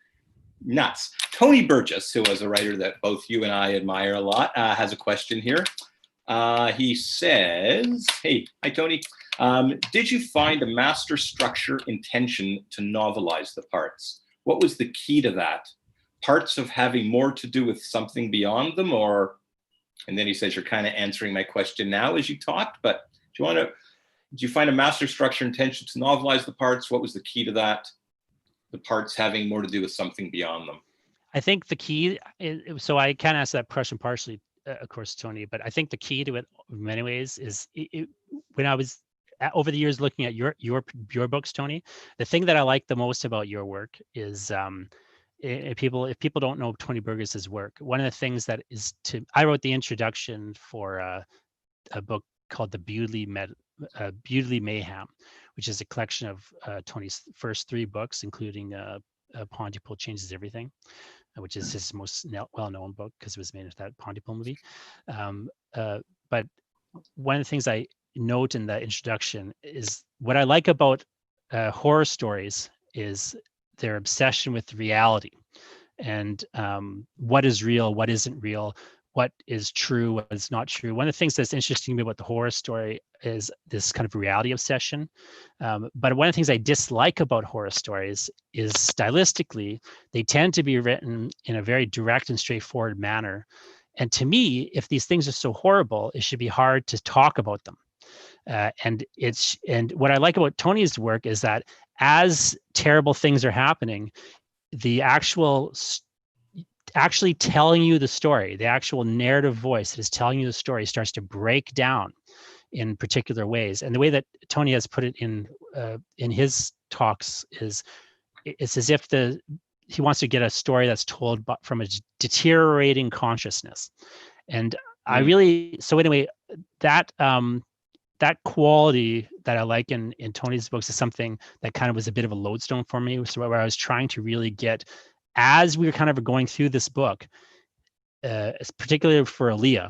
Speaker 3: nuts. Tony Burgess, who is a writer that both you and I admire a lot, has a question here. He says, hey, hi, Tony. Did you find a master structure intention to novelize the parts? What was the key to that? Parts of having more to do with something beyond them, or, and then he says, you're kind of answering my question now as you talked, but did you find a master structure intention to novelize the parts? What was the key to that? The parts having more to do with something beyond them.
Speaker 2: I think the key so I can answer that question partially, of course, Tony, but I think the key to it in many ways is when I was over the years looking at your books, Tony, the thing that I like the most about your work is if people don't know Tony Burgess's work, one of the things that is I wrote the introduction for a book called The Bewdley Mayhem, which is a collection of Tony's first 3 books, including Pontypool Changes Everything, which is his most well-known book because it was made of that Pontypool movie. But one of the things I note in the introduction is what I like about horror stories is their obsession with reality and what is real, what isn't real, what is true, what is not true. One of the things that's interesting to me about the horror story is this kind of reality obsession. But one of the things I dislike about horror stories is stylistically, they tend to be written in a very direct and straightforward manner. And to me, if these things are so horrible, it should be hard to talk about them. And what I like about Tony's work is that as terrible things are happening, the actually telling you the story, the actual narrative voice that is telling you the story starts to break down in particular ways. And the way that Tony has put it in his talks is it's as if he wants to get a story that's told from a deteriorating consciousness. And I really, so anyway, that that quality that I like in Tony's books is something that kind of was a bit of a lodestone for me. So where I was trying to really get, as we were kind of going through this book, particularly for Aaliyah,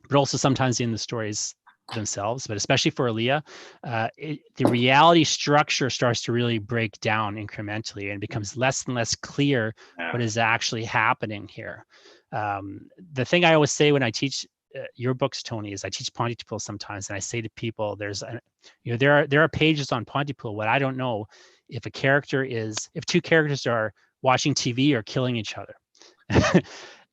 Speaker 2: but also sometimes in the stories themselves, but especially for Aaliyah, the reality structure starts to really break down incrementally, and it becomes less and less clear what is actually happening here. The thing I always say when I teach your books, Tony, is I teach Pontypool sometimes, and I say to people, there are pages on Pontypool. What I don't know if if two characters are watching TV or killing each other.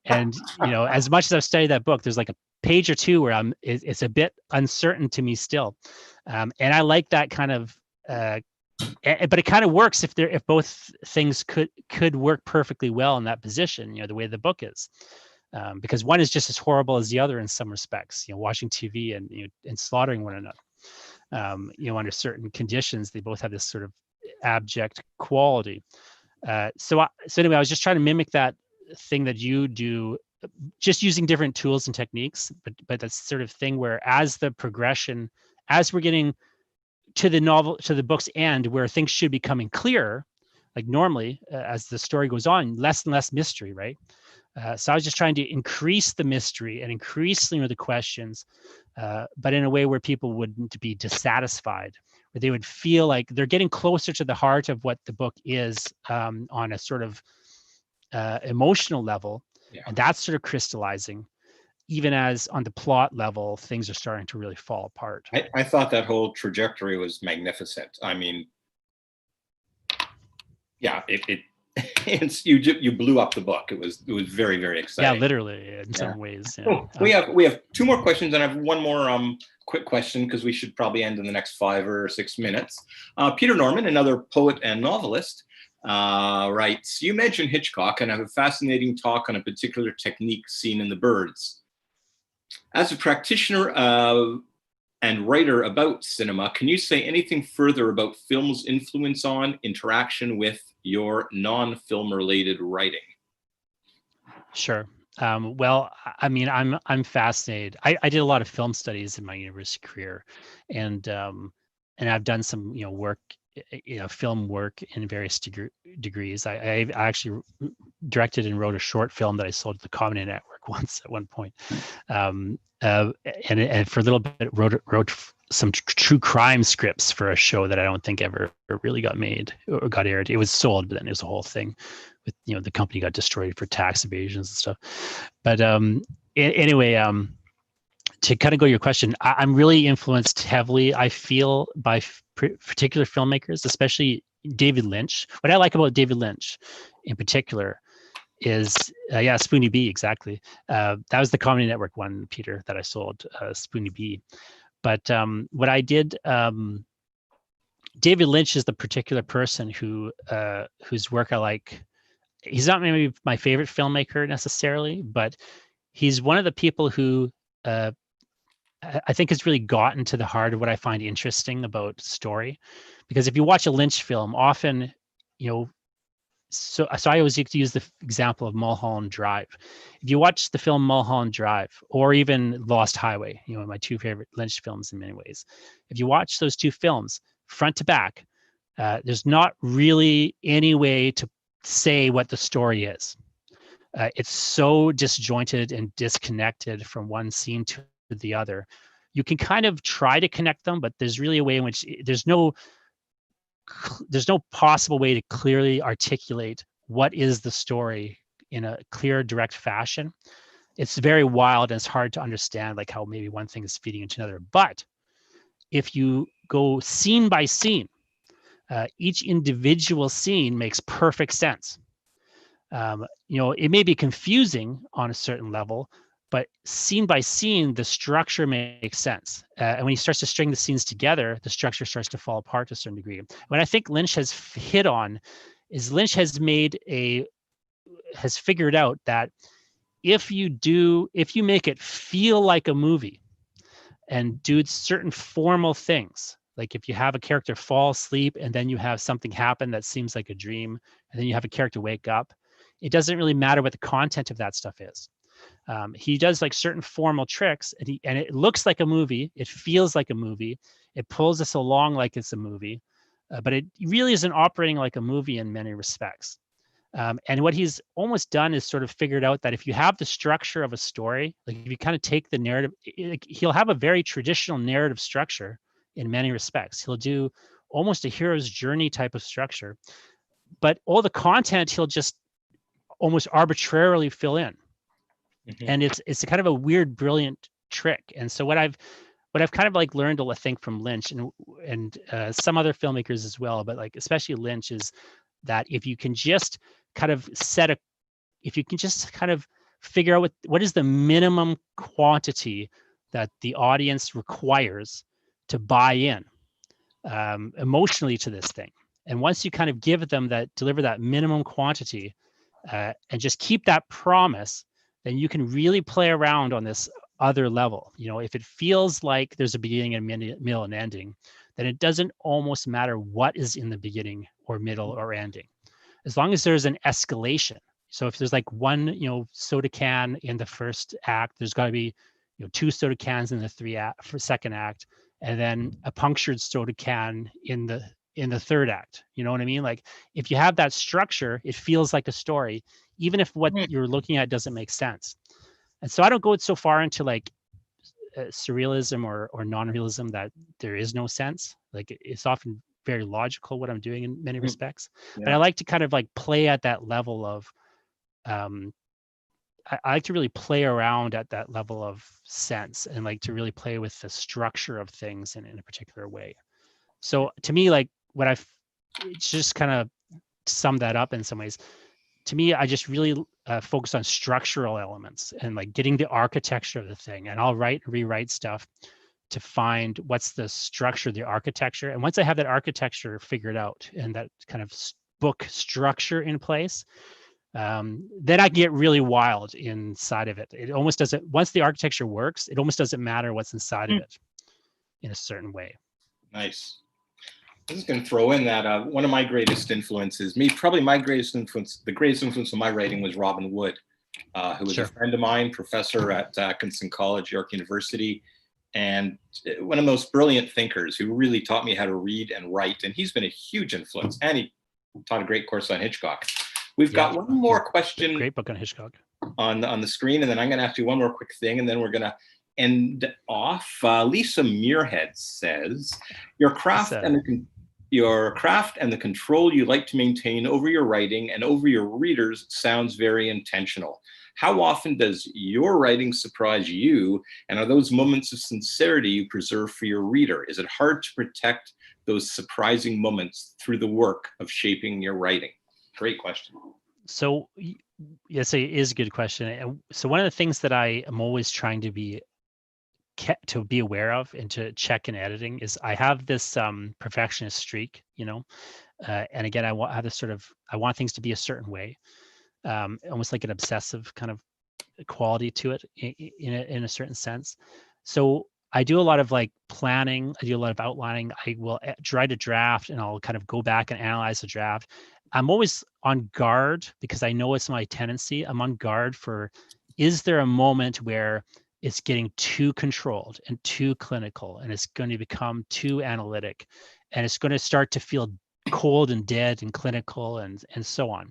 Speaker 2: And as much as I've studied that book, there's like a page or two where it's a bit uncertain to me still, and I like that kind of. But it kind of works if both things could work perfectly well in that position. The way the book is, because one is just as horrible as the other in some respects. Watching TV and slaughtering one another. Under certain conditions, they both have this sort of abject quality. So anyway, I was just trying to mimic that thing that you do, just using different tools and techniques, but that's sort of thing where as we're getting to the book's end, where things should be coming clearer, like normally as the story goes on, less and less mystery, right? So I was just trying to increase the mystery and increase the questions, but in a way where people wouldn't be dissatisfied, where they would feel like they're getting closer to the heart of what the book is, on a sort of emotional level. Yeah. And that's sort of crystallizing, even as on the plot level, things are starting to really fall apart.
Speaker 3: I thought that whole trajectory was magnificent. I mean, yeah, you blew up the book. It was very, very exciting.
Speaker 2: Yeah, literally in some ways. Yeah.
Speaker 3: Oh, we have two more questions, and I have one more quick question, because we should probably end in the next 5 or 6 minutes. Peter Norman, another poet and novelist, writes, you mentioned Hitchcock and have a fascinating talk on a particular technique seen in The Birds. As a practitioner and writer about cinema, can you say anything further about film's influence on, interaction with your non-film related writing?
Speaker 2: Sure. Well, I mean, I'm fascinated. I did a lot of film studies in my university career, and I've done some work, film work in various degrees. I actually directed and wrote a short film that I sold to the Comedy Network once at one point, and for a little bit wrote some true crime scripts for a show that I don't think ever really got made or got aired. It was sold, but then it was a whole thing with the company got destroyed for tax evasions and stuff. But anyway, to kind of go to your question, I'm really influenced heavily, I feel, by particular filmmakers, especially David Lynch. What I like about David Lynch in particular is, Spoonie B, exactly. That was the Comedy Network one, Peter, that I sold, Spoonie B. But what I did, David Lynch is the particular person whose work I like. He's not maybe my favorite filmmaker necessarily, but he's one of the people who I think has really gotten to the heart of what I find interesting about story. Because if you watch a Lynch film, often, so I always like to use the example of Mulholland Drive. If you watch the film Mulholland Drive, or even Lost Highway, my two favorite Lynch films in many ways, if you watch those two films front to back, there's not really any way to say what the story is. It's so disjointed and disconnected from one scene to the other. You can kind of try to connect them, but there's really a way in which there's no possible way to clearly articulate what is the story in a clear, direct fashion. It's very wild, and it's hard to understand, like how maybe one thing is feeding into another. But if you go scene by scene, each individual scene makes perfect sense. It may be confusing on a certain level, but scene by scene, the structure makes sense. And when he starts to string the scenes together, the structure starts to fall apart to a certain degree. What I think Lynch has hit on is Lynch has figured out that if you make it feel like a movie and do certain formal things, Like if you have a character fall asleep and then you have something happen that seems like a dream, and then you have a character wake up, it doesn't really matter what the content of that stuff is. He does like certain formal tricks, and it looks like a movie. It feels like a movie. It pulls us along like it's a movie, but it really isn't operating like a movie in many respects. And what he's almost done is sort of figured out that if you have the structure of a story, like if you kind of take the narrative, he'll have a very traditional narrative structure in many respects. He'll do almost a hero's journey type of structure, but all the content he'll just almost arbitrarily fill in. And it's a kind of a weird, brilliant trick. And so what I've kind of like learned, I think, from Lynch and some other filmmakers as well, but like especially Lynch, is that if you can just kind of figure out what is the minimum quantity that the audience requires to buy in emotionally to this thing, and once you kind of deliver that minimum quantity and just keep that promise, then you can really play around on this other level. If it feels like there's a beginning and middle and ending, then it doesn't almost matter what is in the beginning or middle or ending, as long as there's an escalation. So if there's like one, soda can in the first act, there's got to be, 2 soda cans in the second act, and then a punctured soda can in the third act. You know what I mean? Like if you have that structure, it feels like a story, even if what you're looking at doesn't make sense. And so I don't go so far into like surrealism or non-realism that there is no sense. Like it's often very logical what I'm doing in many respects, but I like to kind of like play at that level of I like to really play around at that level of sense, and like to really play with the structure of things in a particular way. So to me, like it's just kind of sum that up in some ways. To me, I just really focus on structural elements and like getting the architecture of the thing. And I'll write and rewrite stuff to find what's the structure, the architecture. And once I have that architecture figured out and that kind of book structure in place, then I can get really wild inside of it. It almost doesn't, once the architecture works, it almost doesn't matter what's inside of it in a certain way.
Speaker 3: Nice. I'm just going to throw in that one of my greatest influences, the greatest influence on my writing was Robin Wood, who was a friend of mine, professor at Atkinson College, York University, and one of the most brilliant thinkers who really taught me how to read and write. And he's been a huge influence, and he taught a great course on Hitchcock. We've got one more question.
Speaker 2: Great book on Hitchcock.
Speaker 3: On the screen, and then I'm going to ask you one more quick thing, and then we're going to end off. Lisa Muirhead says, your craft and the control you like to maintain over your writing and over your readers sounds very intentional. How often does your writing surprise you, and are those moments of sincerity you preserve for your reader? Is it hard to protect those surprising moments through the work of shaping your writing? Great question.
Speaker 2: So yes, it is a good question. So one of the things that I am always trying to be aware of and to check in editing is I have this perfectionist streak, and again, I want things to be a certain way, almost like an obsessive kind of quality to it in a certain sense. So I do a lot of like planning. I do a lot of outlining. I will write a draft and I'll kind of go back and analyze the draft. I'm always on guard because I know it's my tendency. I'm on guard for, is there a moment where it's getting too controlled and too clinical and it's going to become too analytic and it's going to start to feel cold and dead and clinical and so on.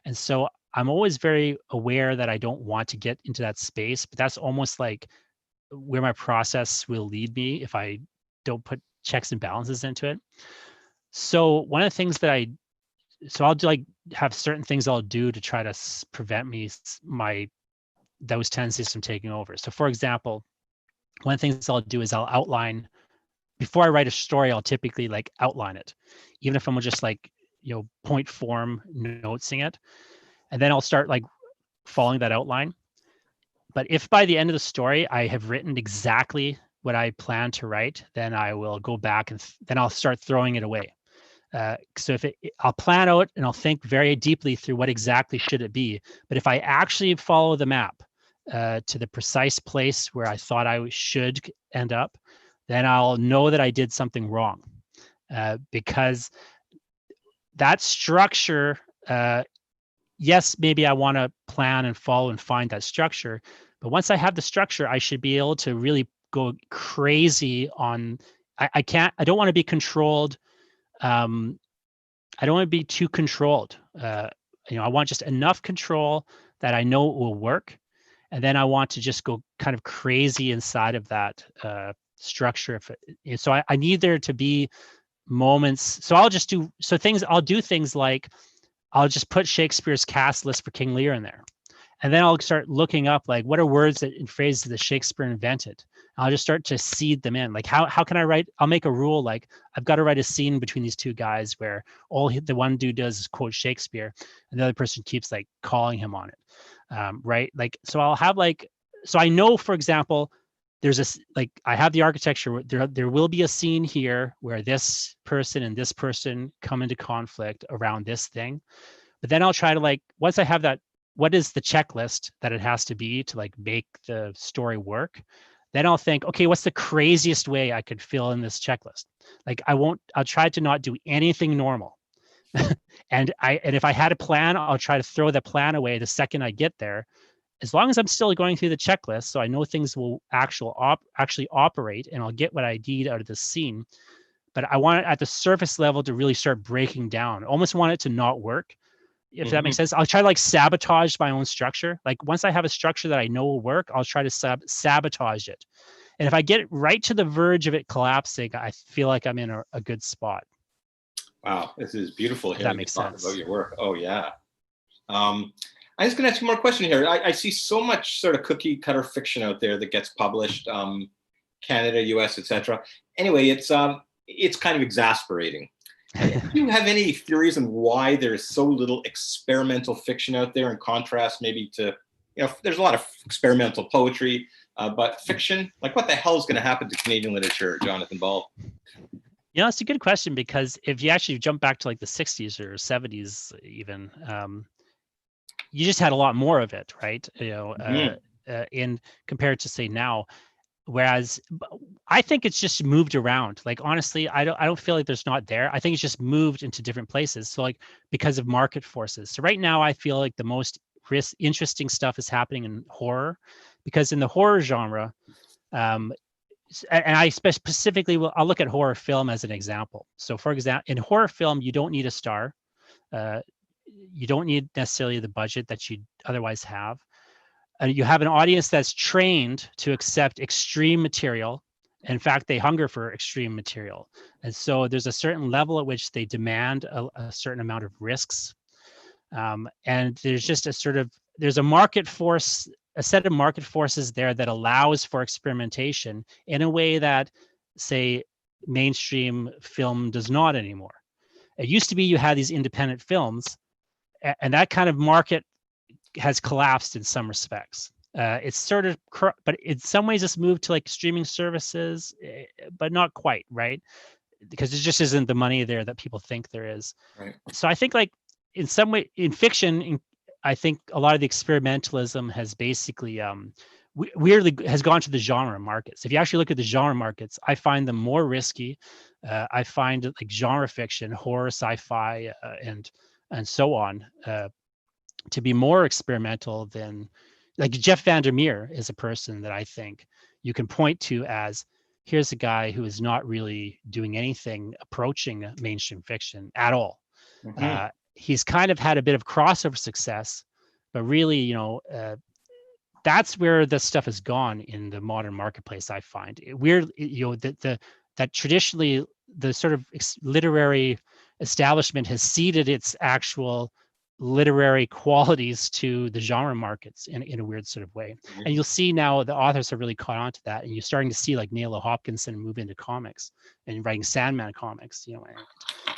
Speaker 2: And so I'm always very aware that I don't want to get into that space, but that's almost like where my process will lead me if I don't put checks and balances into it. So one of the things that I'll do, like, have certain things I'll do to try to prevent those tendencies from taking over. So for example, one of the things I'll do is I'll outline, before I write a story, I'll typically like outline it, even if I'm just like, point form notesing it. And then I'll start like following that outline. But if by the end of the story, I have written exactly what I plan to write, then I will go back and then I'll start throwing it away. So I'll plan out and I'll think very deeply through what exactly should it be. But if I actually follow the map to the precise place where I thought I should end up, then I'll know that I did something wrong. because that structure, yes, maybe I want to plan and follow and find that structure, but once I have the structure, I should be able to really go crazy on. I don't want to be controlled. I don't want to be too controlled. I want just enough control that I know it will work, and then I want to just go kind of crazy inside of that structure. So I need there to be moments. So I'll do things like I'll just put Shakespeare's cast list for King Lear in there. And then I'll start looking up like what are words and phrases that Shakespeare invented. I'll just start to seed them in. Like how can I write? I'll make a rule like I've got to write a scene between these two guys where the one dude does is quote Shakespeare, and the other person keeps like calling him on it, right? Like so I'll have so I know, for example, there's I have the architecture. There will be a scene here where this person and this person come into conflict around this thing, but then I'll try to once I have that. What is the checklist that it has to be to make the story work? Then I'll think, okay, what's the craziest way I could fill in this checklist? I'll try to not do anything normal. and if I had a plan, I'll try to throw the plan away the second I get there, as long as I'm still going through the checklist. So I know things will actually operate and I'll get what I need out of the scene. But I want it at the surface level to really start breaking down. I almost want it to not work. If that makes sense. I'll try to sabotage my own structure. Once I have a structure that I know will work, I'll try to sabotage it. And if I get right to the verge of it collapsing, I feel like I'm in a good spot.
Speaker 3: Wow, this is beautiful hearing
Speaker 2: that makes sense
Speaker 3: about your work. Oh yeah. I'm just gonna ask you more question here. I see so much sort of cookie cutter fiction out there that gets published, Canada, US, etc. Anyway, it's kind of exasperating. Do you have any theories on why there's so little experimental fiction out there in contrast maybe to, there's a lot of experimental poetry, but fiction, what the hell is going to happen to Canadian literature, Jonathan Ball?
Speaker 2: It's a good question, because if you actually jump back to the 60s or 70s even, you just had a lot more of it, right? In compared to say now. Whereas I think it's just moved around. Honestly, I don't feel like there's not there. I think it's just moved into different places. So because of market forces. So right now I feel like the most interesting stuff is happening in horror, because in the horror genre, and I specifically I'll look at horror film as an example. So for example, in horror film, you don't need a star. You don't need necessarily the budget that you otherwise have. You have an audience that's trained to accept extreme material. In fact, they hunger for extreme material. And so there's a certain level at which they demand a certain amount of risks. And there's just there's a market force, a set of market forces there that allows for experimentation in a way that, say, mainstream film does not anymore. It used to be you had these independent films, and that kind of market has collapsed in some respects. It's but in some ways it's moved to streaming services, but not quite, right? Because there just isn't the money there that people think there is.
Speaker 3: Right.
Speaker 2: So I think in some way in fiction, I think a lot of the experimentalism has basically weirdly has gone to the genre markets. If you actually look at the genre markets, I find them more risky. I find genre fiction, horror, sci-fi, and so on, to be more experimental than Jeff Vandermeer is a person that I think you can point to as, here's a guy who is not really doing anything approaching mainstream fiction at all. He's kind of had a bit of crossover success, but really, that's where the stuff has gone in the modern marketplace. I find it weird, that traditionally the sort of literary establishment has ceded its actual literary qualities to the genre markets in a weird sort of way. And you'll see now the authors have really caught on to that, and you're starting to see Neil Hopkinson move into comics and writing Sandman comics,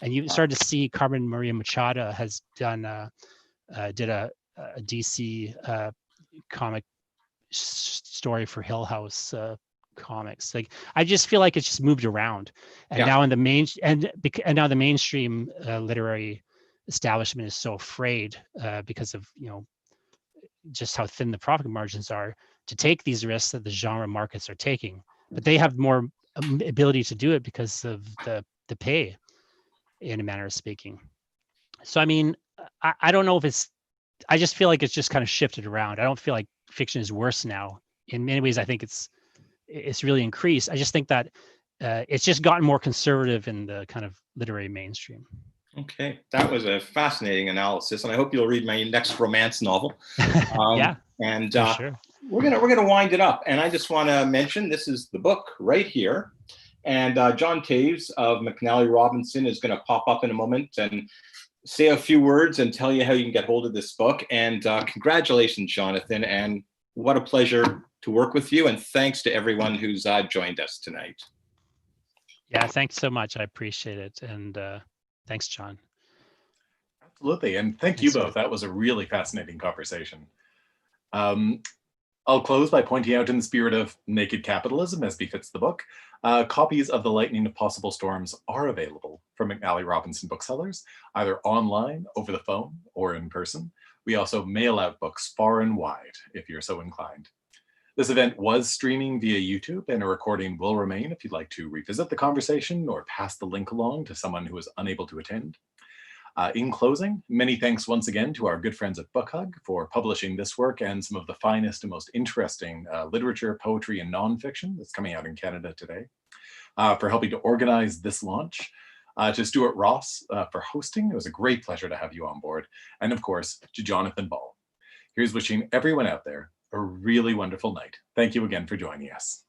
Speaker 2: and you started to see Carmen Maria Machado has did a DC comic story for Hill House comics. I just feel like it's just moved around, and now in the now the mainstream literary establishment is so afraid because of just how thin the profit margins are to take these risks that the genre markets are taking, but they have more ability to do it because of the pay. in a manner of speaking. So, I mean, I don't know if I just feel like it's just kind of shifted around. I don't feel like fiction is worse now. In many ways, I think it's really increased. I just think that it's just gotten more conservative in the kind of literary mainstream.
Speaker 3: Okay, that was a fascinating analysis, and I hope you'll read my next romance novel.
Speaker 2: Yeah,
Speaker 3: and
Speaker 2: for sure.
Speaker 3: we're gonna wind it up. And I just want to mention this is the book right here, and John Taves of McNally Robinson is going to pop up in a moment and say a few words and tell you how you can get hold of this book. And congratulations, Jonathan, and what a pleasure to work with you. And thanks to everyone who's joined us tonight.
Speaker 2: Yeah, thanks so much. I appreciate it. And thanks, John.
Speaker 1: Absolutely. And thank you both. That was a really fascinating conversation. I'll close by pointing out, in the spirit of naked capitalism, as befits the book, copies of The Lightning of Possible Storms are available from McNally Robinson booksellers, either online, over the phone, or in person. We also mail out books far and wide, if you're so inclined. This event was streaming via YouTube, and a recording will remain if you'd like to revisit the conversation or pass the link along to someone who was unable to attend. In closing, many thanks once again to our good friends at BookHug for publishing this work and some of the finest and most interesting literature, poetry, and nonfiction that's coming out in Canada today, for helping to organize this launch, to Stuart Ross for hosting. It was a great pleasure to have you on board. And of course, to Jonathan Ball. Here's wishing everyone out there a really wonderful night. Thank you again for joining us.